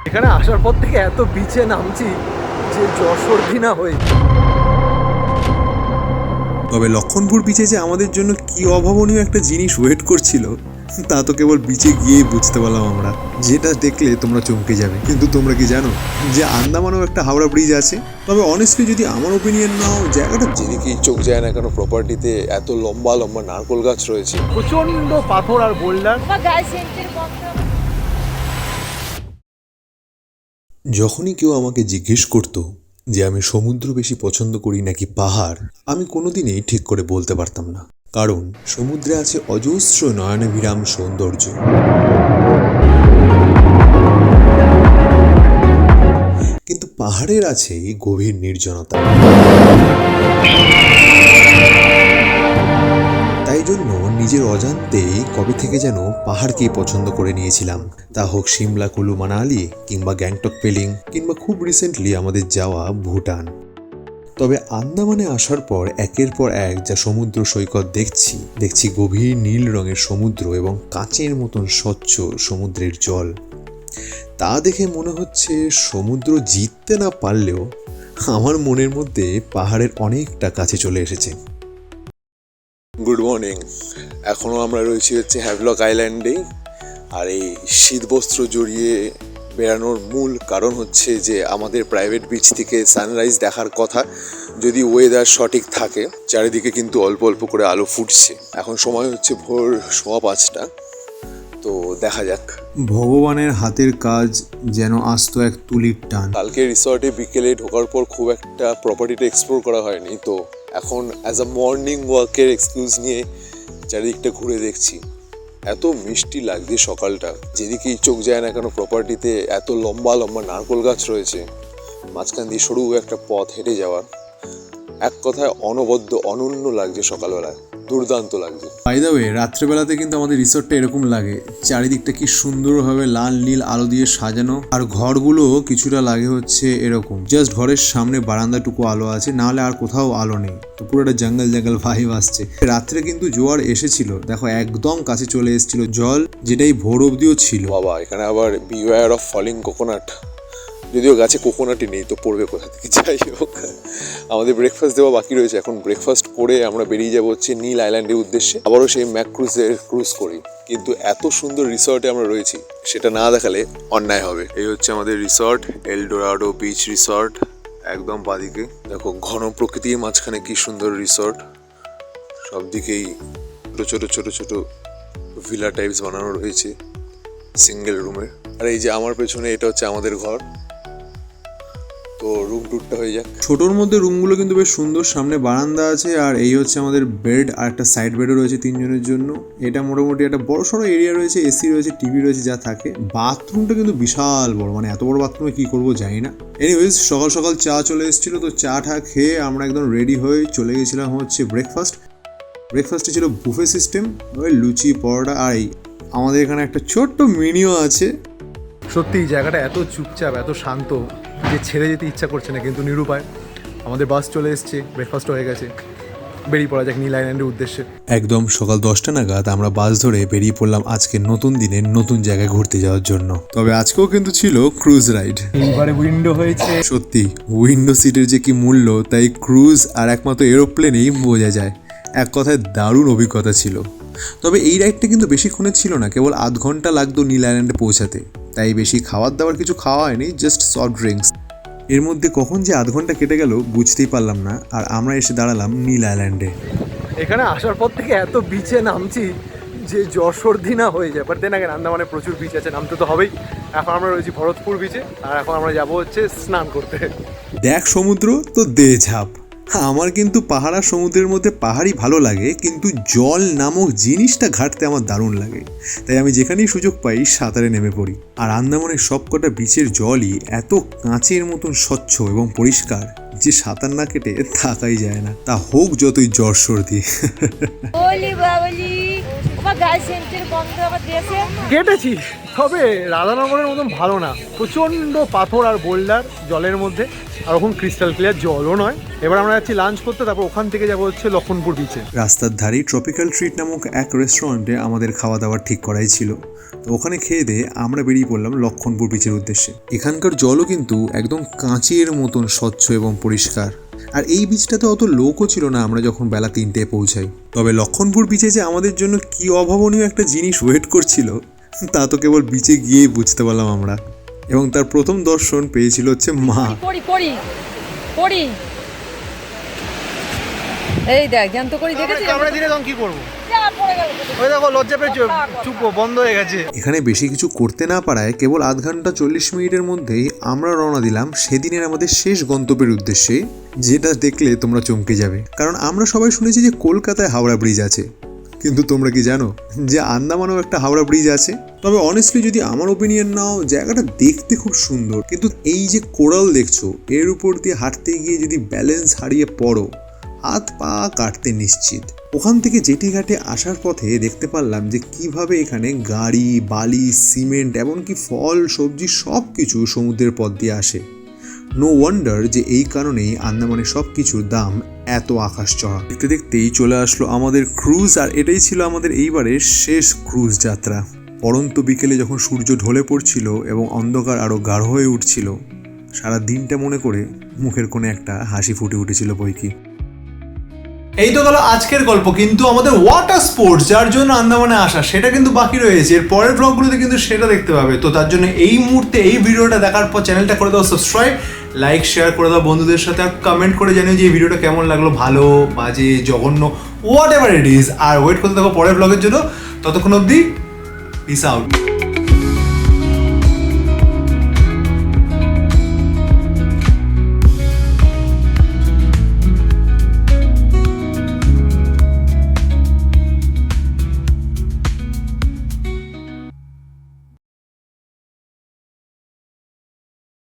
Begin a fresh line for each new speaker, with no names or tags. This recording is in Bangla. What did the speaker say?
এখানে আসার পর থেকে এত বিচে নামছি যে জ্বর সর্দি না হয়ে।
তবে লক্ষণপুর বিচে যে আমাদের জন্য কি অভাবনীয় একটা জিনিস ওয়েট করছিল তা তো কেবল বিচে গিয়েই বুঝতে পারলাম আমরা, যেটা দেখলে তোমরা চমকে যাবে। কিন্তু তোমরা কি জানো যে আন্দামানেও একটা হাওড়া ব্রিজ আছে? তবে অনেস্টলি যদি আমার ওপিনিয়ন নাও, জায়গাটা
যেদিকেই চোখ যায় না কেন প্রপার্টিতে এত লম্বা লম্বা নারকোল গাছ রয়েছে,
প্রচন্ড পাথর আর বোল্ডার।
যখনই কেউ আমাকে জিজ্ঞেস করতো যে আমি সমুদ্র বেশি পছন্দ করি নাকি পাহাড়, আমি কোনোদিনই ঠিক করে বলতে পারতাম না। কারণ সমুদ্রে আছে অজস্র নয়নাভিরাম সৌন্দর্য, কিন্তু পাহাড়ের আছে গভীর নির্জনতা। তাই জন্য নিজের অজান্তেই কবে থেকে যেন পাহাড়কেই পছন্দ করে নিয়েছিলাম, তা হোক সিমলা, কুলু, মানালি কিংবা গ্যাংটক, পেলিং কিংবা খুব রিসেন্টলি আমাদের যাওয়া ভুটান। তবে আন্দামানে আসার পর একের পর এক যা সমুদ্র সৈকত দেখছি গভীর নীল রঙের সমুদ্র এবং কাঁচের মতন স্বচ্ছ সমুদ্রের জল। তা দেখে মনে হচ্ছে সমুদ্র জিততে না পারলেও আমার মনের মধ্যে পাহাড়ের অনেকটা কাছে চলে এসেছে।
Good morning. এখনও আমরা রয়েছি হচ্ছে হ্যাভলক আইল্যান্ডেই। আর এই শীতবস্ত্র জড়িয়ে বেড়ানোর মূল কারণ হচ্ছে যে আমাদের প্রাইভেট বিচ থেকে সানরাইজ দেখার কথা, যদি ওয়েদার সঠিক থাকে। চারিদিকে কিন্তু অল্প অল্প করে আলো ফুটছে। এখন সময় হচ্ছে ভোর 5:15। তো দেখা যাক।
ভগবানের হাতের কাজ যেন আসত এক তুলির টান।
কালকে রিসর্টে বিকেলে ঢোকার পর খুব একটা প্রপার্টিটা এক্সপ্লোর করা হয়নি, তো এখন অ্যাজ আ মর্নিং ওয়াকের এক্সকিউজ নিয়ে চারিদিকটা ঘুরে দেখছি। এত মিষ্টি লাগছে সকালটা, যেদিকেই চোখ যায় না কেন প্রপার্টিতে এত লম্বা লম্বা নারকোল গাছ রয়েছে, মাঝখান দিয়ে সরু একটা পথ হেঁটে যাওয়ার। এক কথায় অনবদ্য অনন্য লাগছে সকালবেলায়, দুর্দান্ত লাগছে।
বাই দ্য ওয়ে, রাত্রেবেলাতে কিন্তু আমাদের রিসর্টটা এরকম লাগে, চারিদিকটা কি সুন্দরভাবে লাল নীল আলো দিয়ে সাজানো, আর ঘরগুলো কিছুটা লাগে হচ্ছে এরকম, জাস্ট ঘরের সামনে বারান্দাটুকু আলো আছে, নাহলে আর কোথাও আলো নেই। তো পুরোটা জঙ্গল জঙ্গল ভাইব আসছে। রাত্রে কিন্তু জোয়ার এসেছিল, দেখো একদম কাছে চলে এসেছিল জল, যেটাই ভোর অবধিও ছিল।
বাবা, এখানে আবার বিওয়্যার অফ ফলিং কোকোনাট। যদিও গাছে কোকোনাটই নেই, তো পড়বে কোথা থেকে। যাই হোক, আমাদের ব্রেকফাস্ট দেওয়া বাকি রয়েছে। এখন ব্রেকফাস্ট করে আমরা বেরিয়ে যাবো হচ্ছে নীল আইল্যান্ডের উদ্দেশ্যে। আবারও সেই ম্যাক ক্রুজ করি। কিন্তু এত সুন্দর রিসর্টে আমরা রয়েছি, সেটা না দেখালে অন্যায় হবে। এই হচ্ছে আমাদের রিসর্ট, এলডোরাডো বিচ রিসর্ট, একদম বাদিকে। দেখো ঘন প্রকৃতির মাঝখানে কি সুন্দর রিসর্ট, সব দিকেই ছোট ছোট ছোট ছোট ভিলা টাইপস বানানো রয়েছে সিঙ্গেল রুমের। আর এই যে আমার পেছনে, এটা হচ্ছে আমাদের ঘর। তো রুম টুরটা হয়ে যাক।
ছোটোর মধ্যে রুমগুলো কিন্তু বেশ সুন্দর, সামনে বারান্দা আছে, আর এই হচ্ছে আমাদের বেড, আর একটা সাইড বেডও রয়েছে 3 জনের জন্য। এটা মোটামুটি একটা বড় সড়ো এরিয়া রয়েছে, এসি রয়েছে, টিভি রয়েছে, যা থাকে। বাথরুমটা কিন্তু বিশাল বড়, মানে এত বড় বাথরুমে কি করবো জানি না। এনিওয়েজ, সকাল সকাল চা চলে এসেছিল, তো চা টা খেয়ে আমরা একদম রেডি হয়ে চলে গেছিলাম হচ্ছে ব্রেকফাস্টে ছিল বুফে সিস্টেম, ওই লুচি, পরোটা, আর এই আমাদের এখানে একটা ছোট্ট মিনিও আছে।
সত্যি জায়গাটা এত চুপচাপ, এত শান্ত যে ছেড়ে যেতে ইচ্ছা করছে না, কিন্তু নিরুপায়। আমাদের বাস চলে এসছে, ব্রেকফাস্ট হয়ে গেছে, বেরিয়ে পড়া যাক নীল আইল্যান্ডের উদ্দেশ্যে।
একদম সকাল 10টা নাগাদ আমরা বাস ধরে বেরিয়ে পড়লাম আজকে নতুন দিনে নতুন জায়গায় ঘুরতে যাওয়ার জন্য। তবে আজকেও কিন্তু ছিল ক্রুজ রাইড।
এইবারে উইন্ডো হয়েছে।
সত্যি উইন্ডো সিটের যে কি মূল্য, তাই ক্রুজ আর একমাত্র এরোপ্লেনেই বোঝা যায়। এক কথায় দারুণ অভিজ্ঞতা ছিল। তবে এই রাইডটা কিন্তু বেশিক্ষণের ছিল না, কেবল আধ ঘন্টা লাগতো নীল আইল্যান্ডে পৌঁছাতে। তাই বেশি খাবার দাবার কিছু খাওয়া হয়নি, জাস্ট সফট ড্রিঙ্কস। এর মধ্যে কখন যে আধ ঘন্টা কেটে গেল বুঝতেই পারলাম না, আর আমরা এসে দাঁড়ালাম নীল আইল্যান্ডে।
এখানে আসার পর থেকে এত বিচে নামছি যে জ্বর সর্দি না হয়ে যায়। বাট দেন আগে আন্দামানে প্রচুর বিচ আছে, নামতে তো হবেই। এখন আমরা রয়েছি ভরতপুর বিচে, আর এখন আমরা যাবো হচ্ছে স্নান করতে।
দেখ সমুদ্র তো দে ঝাঁপ। আমার কিন্তু পাহাড় আর সমুদ্রের মধ্যে পাহাড়ই ভালো লাগে, কিন্তু জল নামক জিনিসটা ঘাটতে আমার দারুণ লাগে। তাই আমি যেখানেই সুযোগ পাই সাঁতারে নেমে পড়ি। আর আন্দামানের সবকটা বিচের জলই এত কাঁচের মতন স্বচ্ছ এবং পরিষ্কার যে সাঁতার না কেটে থাকাই যায় না, তা হোক যতই জ্বর সর্দি।
কেটেছি তবে রাধানগরের মতন ভালো না, প্রচণ্ড পাথর আর বোল্ডার জলের মধ্যে, আর ওখানে ক্রিস্টাল ক্লিয়ার জলও নয়। এবার আমরা যাচ্ছি লাঞ্চ করতে, তারপর ওখান থেকে যাবো হচ্ছে লক্ষণপুর বিচে।
রাস্তার ধারেই ট্রপিক্যাল ট্রিট নামক এক রেস্টুরেন্টে আমাদের খাওয়া দাওয়ার ঠিক করাই ছিল। তো ওখানে খেয়ে দিয়ে আমরা বেরিয়ে পড়লাম লক্ষণপুর বিচের উদ্দেশ্যে। এখানকার জলও কিন্তু একদম কাঁচের মতন স্বচ্ছ এবং পরিষ্কার। আর এই বিচটাতে অত লোকও ছিল না আমরা যখন বেলা 3টায় পৌঁছাই। তবে লক্ষণপুর বিচে যে আমাদের জন্য কি অভাবনীয় একটা জিনিস ওয়েট করছিল তা তো কেবল বিচে গিয়েই বুঝতে পারলাম আমরা। এবং তার প্রথম দর্শন পেয়েছিল হচ্ছে মা।
এই দেখ জ্যান্ত করি দেখেছিস?
আমরা দিলে তখন কি করবো? ওই দেখো লজ্জা পেয়ে চুপ বন্ধ হয়ে গেছে।
এখানে বেশি কিছু করতে না পারায় কেবল আধ ঘন্টা 40 মিনিটের মধ্যেই আমরা রওনা দিলাম সেদিনের আমাদের শেষ গন্তব্যের উদ্দেশ্যে, যেটা দেখলে তোমরা চমকে যাবে। কারণ আমরা সবাই শুনেছি যে কলকাতায় হাওড়া ব্রিজ আছে, কিন্তু তোমরা কি জানো যে আন্দামানেও একটা হাওড়া ব্রিজ আছে? তবে অনেস্টলি যদি আমার ওপিনিয়ন নাও, জায়গাটা দেখতে খুব সুন্দর, কিন্তু এই যে কোরাল দেখছো এর উপর দিয়ে হাঁটতে গিয়ে যদি ব্যালেন্স হারিয়ে পড়ো, হাত পা কাটতে নিশ্চিত। ওখান থেকে জেটি ঘাটে আসার পথে দেখতে পারলাম যে কিভাবে এখানে গাড়ি, বালি, সিমেন্ট, এমনকি ফল, সবজি সব কিছু সমুদ্রের পথ দিয়ে আসে। নো ওয়ান্ডার যে এই কারণেই আন্দামানের সব কিছুর দাম এত আকাশ চড়া। দেখতে দেখতেই চলে আসলো আমাদের ক্রুজ, আর এটাই ছিল আমাদের এইবারের শেষ ক্রুজ যাত্রা। পরন্ত বিকেলে যখন সূর্য ঢলে পড়ছিল এবং অন্ধকার আরও গাঢ় হয়ে উঠছিল, সারা দিনটা মনে করে মুখের কোণে একটা হাসি ফুটে উঠেছিল বইকি।
এই তো গেল আজকের গল্প, কিন্তু আমাদের ওয়াটার স্পোর্টস যার জন্য আন্দামানে আসা সেটা কিন্তু বাকি রয়েছে। এর পরের ব্লগগুলোতে কিন্তু সেটা দেখতে পাবে। তো তার জন্য এই মুহূর্তে এই ভিডিওটা দেখার পর চ্যানেলটা করে দাও সাবস্ক্রাইব, লাইক শেয়ার করে দাও বন্ধুদের সাথে, আর কমেন্ট করে জানিও যে এই ভিডিওটা কেমন লাগলো, ভালো, বাজে, জঘন্য, হোয়াট এভার ইট ইজ। আর ওয়েট করতে থাকো পরের ব্লগের জন্য। ততক্ষণ অবধি পিস আউট।